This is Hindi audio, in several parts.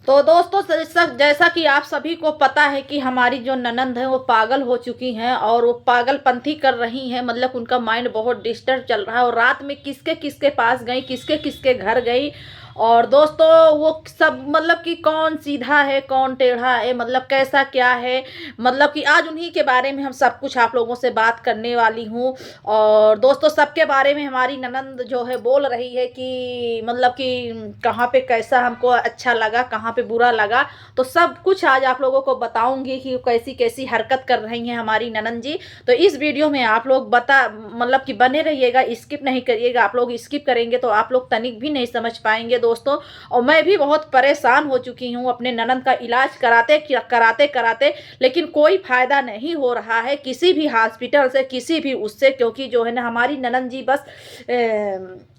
तो दोस्तों जैसा कि आप सभी को पता है कि हमारी जो ननंद है वो पागल हो चुकी हैं और वो पागलपंथी कर रही हैं। मतलब उनका माइंड बहुत डिस्टर्ब चल रहा है और रात में किसके किसके पास गई, किसके किसके घर गई। और दोस्तों वो सब मतलब कि कौन सीधा है कौन टेढ़ा है, मतलब कैसा क्या है, मतलब कि आज उन्हीं के बारे में हम सब कुछ आप लोगों से बात करने वाली हूँ। और दोस्तों सबके बारे में हमारी ननंद जो है बोल रही है कि मतलब कि कहाँ पे कैसा हमको अच्छा लगा, कहाँ पे बुरा लगा। तो सब कुछ आज आप लोगों को बताऊंगी कि कैसी कैसी हरकत कर रही हैं हमारी ननंद जी। तो इस वीडियो में आप लोग मतलब कि बने रहिएगा, स्किप नहीं करिएगा। आप लोग स्किप करेंगे तो आप लोग तनिक भी नहीं समझ पाएंगे दोस्तों। और मैं भी बहुत परेशान हो चुकी हूँ अपने ननंद का इलाज कराते कराते कराते, लेकिन कोई फायदा नहीं हो रहा है किसी भी हॉस्पिटल से, किसी भी उससे। क्योंकि जो है ना हमारी ननंद जी बस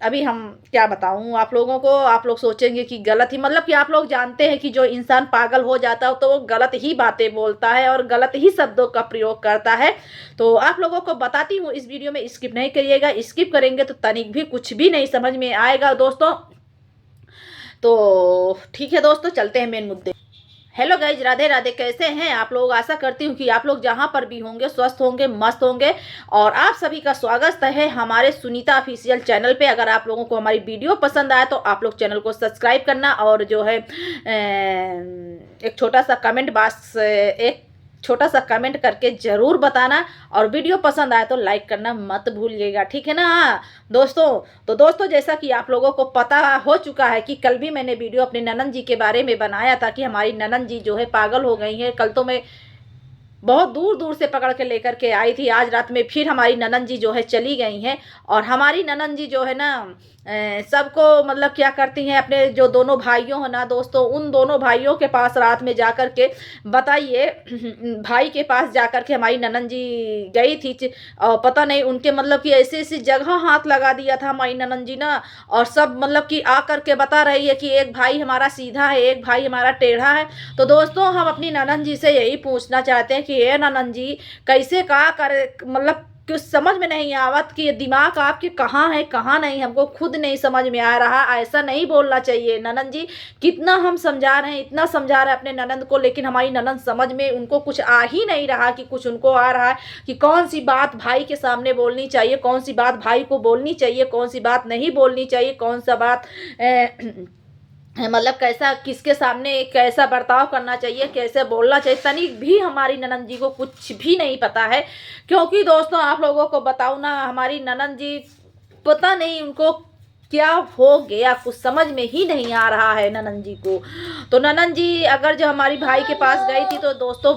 अभी हम क्या बताऊं आप लोगों को, आप लोग सोचेंगे कि गलत ही, मतलब कि आप लोग जानते हैं कि जो इंसान पागल हो जाता है तो वो गलत ही बातें बोलता है और गलत ही शब्दों का प्रयोग करता है। तो आप लोगों को बताती हूँ इस वीडियो में, स्किप नहीं करिएगा। स्किप करेंगे तो तनिक भी कुछ भी नहीं समझ में आएगा दोस्तों। तो ठीक है दोस्तों, चलते हैं मेन मुद्दे। Hello guys, Radhe Radhe. कैसे हैं आप लोग? आशा करती हूँ कि आप लोग जहां पर भी होंगे स्वस्थ होंगे, मस्त होंगे। और आप सभी का स्वागत है हमारे सुनीता ऑफिशियल चैनल पे। अगर आप लोगों को हमारी वीडियो पसंद आए तो आप लोग चैनल को सब्सक्राइब करना और जो है एक छोटा सा कमेंट करके ज़रूर बताना। और वीडियो पसंद आए तो लाइक करना मत भूलिएगा, ठीक है ना दोस्तों। तो दोस्तों जैसा कि आप लोगों को पता हो चुका है कि कल भी मैंने वीडियो अपने ननंद जी के बारे में बनाया था कि हमारी ननंद जी जो है पागल हो गई है। कल तो मैं बहुत दूर दूर से पकड़ के लेकर के आई थी, आज रात में फिर हमारी ननंद जी जो है चली गई हैं। और हमारी ननंद जी जो है ना सबको मतलब क्या करती हैं, अपने जो दोनों भाइयों हैं ना दोस्तों, उन दोनों भाइयों के पास रात में जा कर के, बताइए भाई के पास जा कर के हमारी ननंद जी गई थी। और पता नहीं उनके मतलब कि ऐसी ऐसी जगह हाथ लगा दिया था हमारी ननंद जी ना। और सब मतलब कि आ कर के बता रही है कि एक भाई हमारा सीधा है, एक भाई हमारा टेढ़ा है। तो दोस्तों हम अपनी ननंद जी से यही पूछना चाहते हैं कि ये ननंद जी कैसे का करे, मतलब कुछ समझ में नहीं आवत कि ये दिमाग आपके कहाँ है कहाँ नहीं, हमको खुद नहीं समझ में आ रहा। ऐसा नहीं बोलना चाहिए ननंद जी। कितना हम समझा रहे हैं, इतना समझा रहे हैं अपने ननंद को, लेकिन हमारी ननंद समझ में उनको कुछ आ ही नहीं रहा कि कुछ उनको आ रहा है कि कौन सी बात भाई के सामने बोलनी चाहिए, कौन सी बात भाई को बोलनी चाहिए, कौन सी बात नहीं बोलनी चाहिए, कौन सा बात मतलब कैसा किसके सामने कैसा बर्ताव करना चाहिए, कैसे बोलना चाहिए, तनिक भी हमारी ननंद जी को कुछ भी नहीं पता है। क्योंकि दोस्तों आप लोगों को बताऊं ना, हमारी ननंद जी पता नहीं उनको क्या हो गया, कुछ समझ में ही नहीं आ रहा है ननंद जी को। तो ननंद जी अगर जो हमारी भाई के पास गई थी तो दोस्तों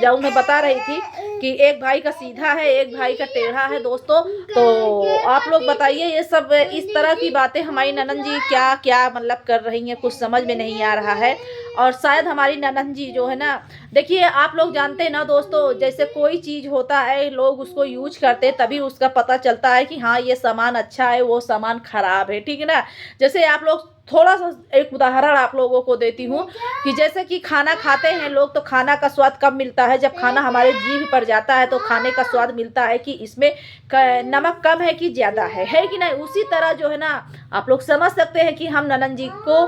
जो मैं बता रही थी कि एक भाई का सीधा है, एक भाई का टेढ़ा है दोस्तों। तो आप लोग बताइए ये सब इस तरह की बातें हमारी ननंद जी क्या क्या मतलब कर रही हैं, कुछ समझ में नहीं आ रहा है। और शायद हमारी ननंद जी जो है ना, देखिए आप लोग जानते हैं ना दोस्तों, जैसे कोई चीज़ होता है लोग उसको यूज करते तभी उसका पता चलता है कि हाँ ये सामान अच्छा है वो सामान खराब है, ठीक है ना। जैसे आप लोग थोड़ा सा एक उदाहरण आप लोगों को देती हूँ कि जैसे कि खाना खाते हैं लोग तो खाना का स्वाद कब मिलता है, जब खाना हमारे जीभ पर जाता है तो खाने का स्वाद मिलता है कि इसमें नमक कम है कि ज़्यादा है कि नहीं। उसी तरह जो है ना आप लोग समझ सकते हैं कि हम ननंद जी को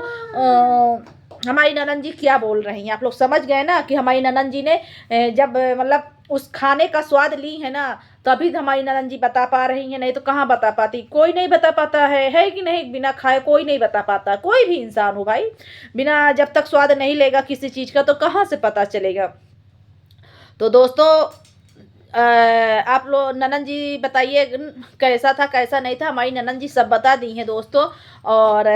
हमारी ननंद जी क्या बोल रही हैं। आप लोग समझ गए ना कि हमारी ननंद जी ने जब मतलब उस खाने का स्वाद ली है ना तभी तो हमारी ननंद जी बता पा रही है, नहीं तो कहाँ बता पाती। कोई नहीं बता पाता है कि नहीं, बिना खाए कोई नहीं बता पाता, कोई भी इंसान हो भाई। बिना जब तक स्वाद नहीं लेगा किसी चीज़ का तो कहाँ से पता चलेगा। तो दोस्तों आप लोग ननंद जी बताइए कैसा था कैसा नहीं था। हमारी ननंद जी सब बता दी हैं दोस्तों। और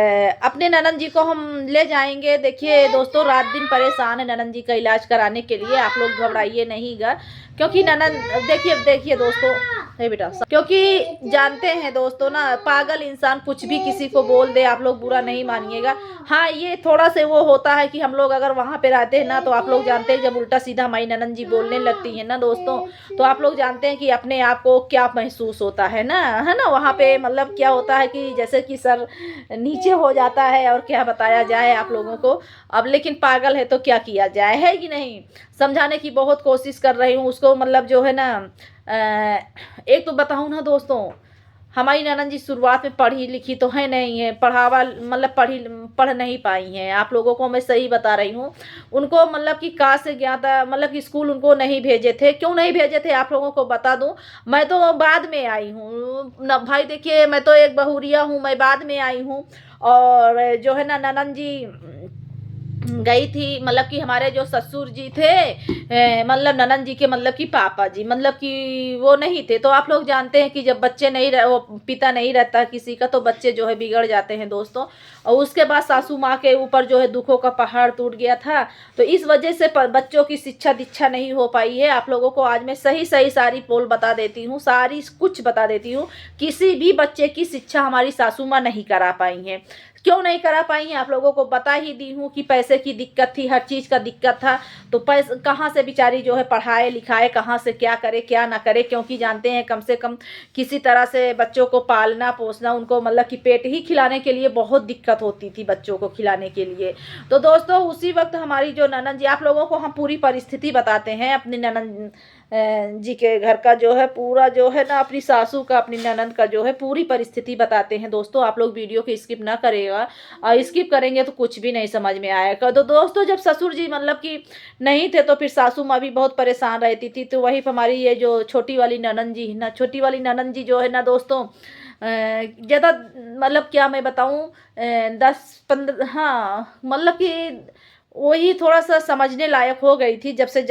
अपने ननंद जी को हम ले जाएंगे। देखिए दोस्तों रात दिन परेशान है ननंद जी का इलाज कराने के लिए, आप लोग घबराइए नहीं गा। क्योंकि ननंद देखिए दोस्तों, है बेटा, क्योंकि जानते हैं दोस्तों ना पागल इंसान कुछ भी किसी को बोल दे, आप लोग बुरा नहीं मानिएगा। हाँ ये थोड़ा से वो होता है कि हम लोग अगर वहाँ पे रहते हैं ना तो आप लोग जानते हैं जब उल्टा सीधा हमारी ननंद जी बोलने लगती है ना दोस्तों, तो आप लोग जानते हैं कि अपने आप को क्या महसूस होता है ना वहाँ पे मतलब क्या होता है कि जैसे कि सर नीचे हो जाता है। और क्या बताया जाए आप लोगों को अब, लेकिन पागल है तो क्या किया जाए, है कि नहीं। समझाने की बहुत कोशिश कर रही हूँ उसको, मतलब जो है ना एक तो बताऊँ ना दोस्तों, हमारी ननद जी शुरुआत में पढ़ी लिखी तो है नहीं है, मतलब पढ़ नहीं पाई हैं। आप लोगों को मैं सही बता रही हूँ। उनको मतलब कि कहाँ से ज्ञाता, मतलब कि स्कूल उनको नहीं भेजे थे। क्यों नहीं भेजे थे आप लोगों को बता दूं, मैं तो बाद में आई हूँ न भाई। देखिए मैं तो एक बहुरिया हूँ, मैं बाद में आई हूँ। और जो है ना ननद जी गई थी, मतलब कि हमारे जो ससुर जी थे, मतलब ननद जी के मतलब कि पापा जी, मतलब कि वो नहीं थे। तो आप लोग जानते हैं कि जब बच्चे नहीं वो पिता नहीं रहता किसी का, तो बच्चे जो है बिगड़ जाते हैं दोस्तों। और उसके बाद सासू माँ के ऊपर जो है दुखों का पहाड़ टूट गया था। तो इस वजह से बच्चों की शिक्षा दीक्षा नहीं हो पाई है। आप लोगों को आज मैं सही सही सारी पोल बता देती हूँ, सारी कुछ बता देती हूँ। किसी भी बच्चे की शिक्षा हमारी सासू माँ नहीं करा पाई हैं। क्यों नहीं करा पाई हैं आप लोगों को बता ही दी हूँ कि पैसे की दिक्कत थी, हर चीज़ का दिक्कत था। तो पैसे कहाँ से बेचारी जो है पढ़ाए लिखाए, कहाँ से क्या करे क्या ना करे, क्योंकि जानते हैं कम से कम किसी तरह से बच्चों को पालना पोसना, उनको मतलब कि पेट ही खिलाने के लिए बहुत दिक्कत होती थी बच्चों को खिलाने के लिए। तो दोस्तों उसी वक्त हमारी जो ननद जी, आप लोगों को हम पूरी परिस्थिति बताते हैं अपनी ननद जी के घर का, जो है पूरा जो है ना अपनी सासू का अपनी ननद का जो है पूरी परिस्थिति बताते हैं दोस्तों। आप लोग वीडियो को स्किप ना करेगा, और स्किप करेंगे तो कुछ भी नहीं समझ में आएगा। तो दोस्तों जब ससुर जी मतलब कि नहीं थे, तो फिर सासू माँ भी बहुत परेशान रहती थी। तो वही हमारी ये जो छोटी वाली ननद जी ना, छोटी वाली ननद जी जो है ना दोस्तों, ज़्यादा मतलब क्या मैं बताऊँ, 10-15, हाँ मतलब कि वही थोड़ा सा समझने लायक हो गई थी जब से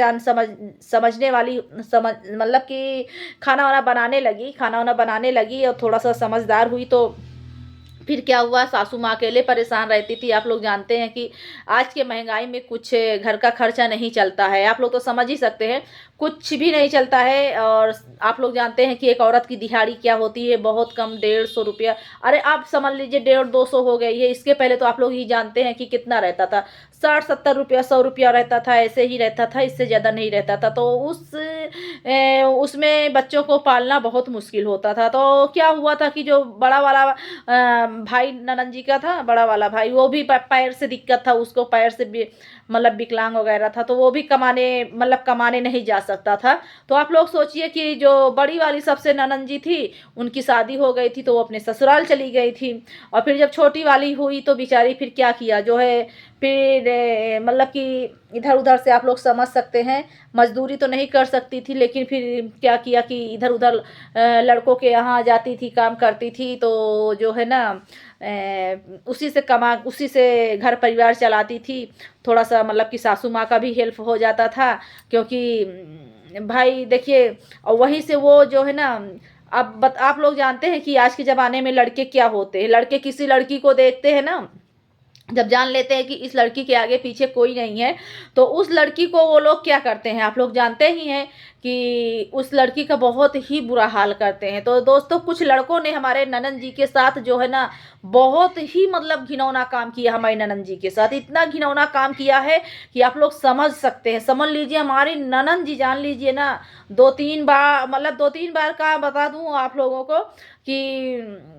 समझने वाली मतलब कि खाना वाना बनाने लगी और थोड़ा सा समझदार हुई। तो फिर क्या हुआ, सासू माँ अकेले परेशान रहती थी। आप लोग जानते हैं कि आज के महंगाई में कुछ घर का खर्चा नहीं चलता है। आप लोग तो समझ ही सकते हैं, कुछ भी नहीं चलता है। और आप लोग जानते हैं कि एक औरत की दिहाड़ी क्या होती है, बहुत कम 150 रुपया। अरे आप समझ लीजिए 150-200 हो गई है। इसके पहले तो आप लोग ही जानते हैं कि कितना रहता था, 60-70 रुपया 100 रुपया रहता था, ऐसे ही रहता था, इससे ज़्यादा नहीं रहता था। तो उसमें बच्चों को पालना बहुत मुश्किल होता था। तो क्या हुआ था कि जो बड़ा वाला भाई ननद जी का था, बड़ा वाला भाई, वो भी पैर से दिक्कत था उसको, पैर से भी मतलब विकलांग वगैरह था। तो वो भी कमाने नहीं जा सकता था। तो आप लोग सोचिए कि जो बड़ी वाली सबसे ननद जी थी, उनकी शादी हो गई थी तो वो अपने ससुराल चली गई थी। और फिर जब छोटी वाली हुई तो बेचारी फिर क्या किया जो है, फिर मतलब कि इधर उधर से आप लोग समझ सकते हैं, मजदूरी तो नहीं कर सकती थी, लेकिन फिर क्या किया कि इधर उधर लड़कों के यहाँ जाती थी, काम करती थी। तो जो है ना उसी से घर परिवार चलाती थी। थोड़ा सा मतलब कि सासू माँ का भी हेल्प हो जाता था, क्योंकि भाई देखिए, और वहीं से वो जो है ना, अब आप लोग जानते हैं कि आज के ज़माने में लड़के क्या होते हैं। लड़के किसी लड़की को देखते हैं ना, जब जान लेते हैं कि इस लड़की के आगे पीछे कोई नहीं है, तो उस लड़की को वो लोग क्या करते हैं आप लोग जानते ही हैं कि उस लड़की का बहुत ही बुरा हाल करते हैं। तो दोस्तों कुछ लड़कों ने हमारे ननद जी के साथ जो है ना बहुत ही मतलब घिनौना काम किया। हमारी ननद जी के साथ इतना घिनौना काम किया है कि आप लोग समझ सकते हैं। समझ लीजिए हमारी ननद जी, जान लीजिए ना, 2-3 बार, मतलब 2-3 बार का बता दूं आप लोगों को कि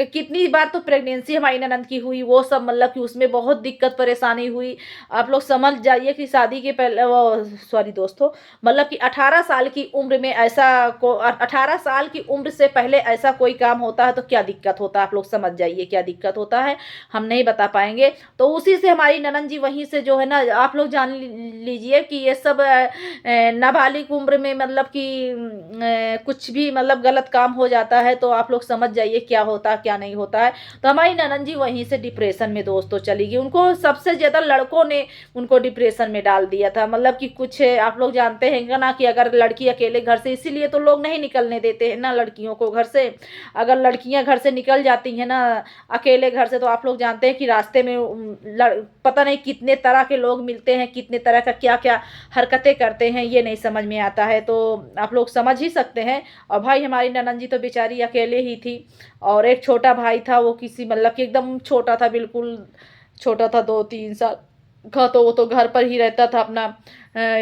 कितनी बार तो प्रेगनेंसी हमारी ननद की हुई, वो सब मतलब कि उसमें बहुत दिक्कत परेशानी हुई। आप लोग समझ जाइए कि शादी के पहले वो, सॉरी दोस्तों, मतलब कि 18 साल की उम्र में ऐसा 18 साल की उम्र से पहले ऐसा कोई काम होता है तो क्या दिक्कत होता है, आप लोग समझ जाइए क्या दिक्कत होता है, हम नहीं बता पाएंगे। तो उसी से हमारी ननद जी वहीं से जो है ना, आप लोग जान लीजिए कि ये सब नाबालिग उम्र में मतलब कि कुछ भी मतलब गलत काम हो जाता है। तो आप लोग समझ जाइए क्या होता है क्या नहीं होता है। तो हमारी ननद जी वहीं से डिप्रेशन में दोस्तों चली गई। उनको सबसे ज़्यादा लड़कों ने उनको डिप्रेशन में डाल दिया था। मतलब कि कुछ आप लोग जानते हैं ना कि अगर लड़की अकेले घर से, इसीलिए तो लोग नहीं निकलने देते हैं ना लड़कियों को घर से। अगर लड़कियां घर से निकल जाती हैं ना अकेले घर से, तो आप लोग जानते हैं कि रास्ते में पता नहीं कितने तरह के लोग मिलते हैं, कितने तरह का क्या क्या हरकतें करते हैं, ये नहीं समझ में आता है। तो आप लोग समझ ही सकते हैं। और भाई हमारी ननद जी तो बेचारी अकेले ही थी, और एक छोटा भाई था, वो किसी मतलब कि एकदम छोटा था, बिल्कुल छोटा था, 2-3 साल का। तो वो तो घर पर ही रहता था अपना।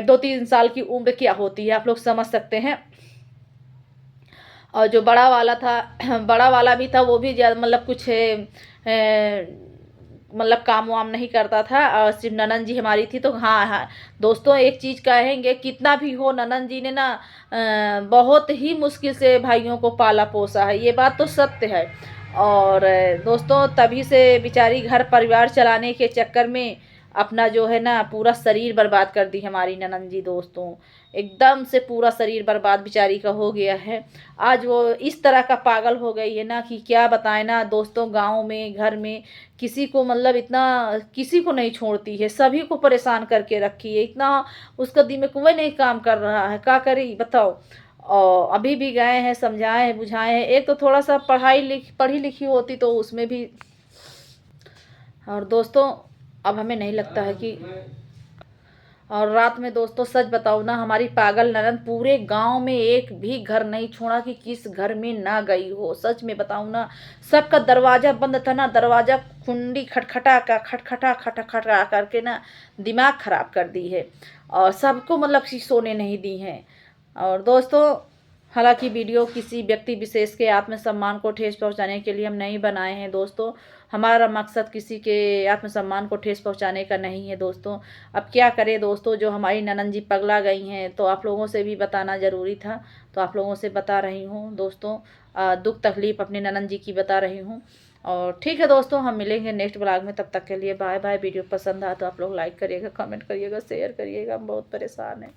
2-3 साल की उम्र क्या होती है आप लोग समझ सकते हैं। और जो बड़ा वाला था बड़ा वाला भी था, वो भी ज़्यादा मतलब कुछ मतलब काम वाम नहीं करता था और सिर्फ ननद जी हमारी थी। तो हाँ हाँ दोस्तों, एक चीज़ कहेंगे, कितना भी हो ननद जी ने ना बहुत ही मुश्किल से भाइयों को पाला पोसा है, ये बात तो सत्य है। और दोस्तों तभी से बेचारी घर परिवार चलाने के चक्कर में अपना जो है ना पूरा शरीर बर्बाद कर दी हमारी ननद जी। दोस्तों एकदम से पूरा शरीर बर्बाद बेचारी का हो गया है। आज वो इस तरह का पागल हो गई है ना कि क्या बताएं ना दोस्तों, गांव में घर में किसी को मतलब इतना किसी को नहीं छोड़ती है, सभी को परेशान करके रखी है। इतना उसका दिमाग वही नहीं काम कर रहा है, क्या करी बताओ। और अभी भी गए हैं, समझाए हैं, बुझाए हैं। एक तो थोड़ा सा पढ़ी लिखी होती तो उसमें भी। और दोस्तों अब हमें नहीं लगता है कि, और रात में दोस्तों सच बताओ ना, हमारी पागल ननद पूरे गांव में एक भी घर नहीं छोड़ा कि किस घर में ना गई हो। सच में बताऊं ना, सबका दरवाजा बंद था ना, दरवाजा कुंडी खटखटा खटखटा करके ना दिमाग खराब कर दी है और सबको मतलब सोने नहीं दी है। और दोस्तों हालांकि वीडियो किसी व्यक्ति विशेष के आत्मसम्मान को ठेस पहुंचाने के लिए हम नहीं बनाए हैं दोस्तों। हमारा मकसद किसी के आत्मसम्मान को ठेस पहुंचाने का नहीं है दोस्तों। अब क्या करें दोस्तों, जो हमारी ननद जी पगला गई हैं तो आप लोगों से भी बताना ज़रूरी था, तो आप लोगों से बता रही हूँ दोस्तों। दुख तकलीफ़ अपनी ननद जी की बता रही हूँ। और ठीक है दोस्तों, हम मिलेंगे नेक्स्ट ब्लॉग में, तब तक के लिए बाय बाय। वीडियो पसंद आया तो आप लोग लाइक करिएगा, कमेंट करिएगा, शेयर करिएगा। हम बहुत परेशान हैं।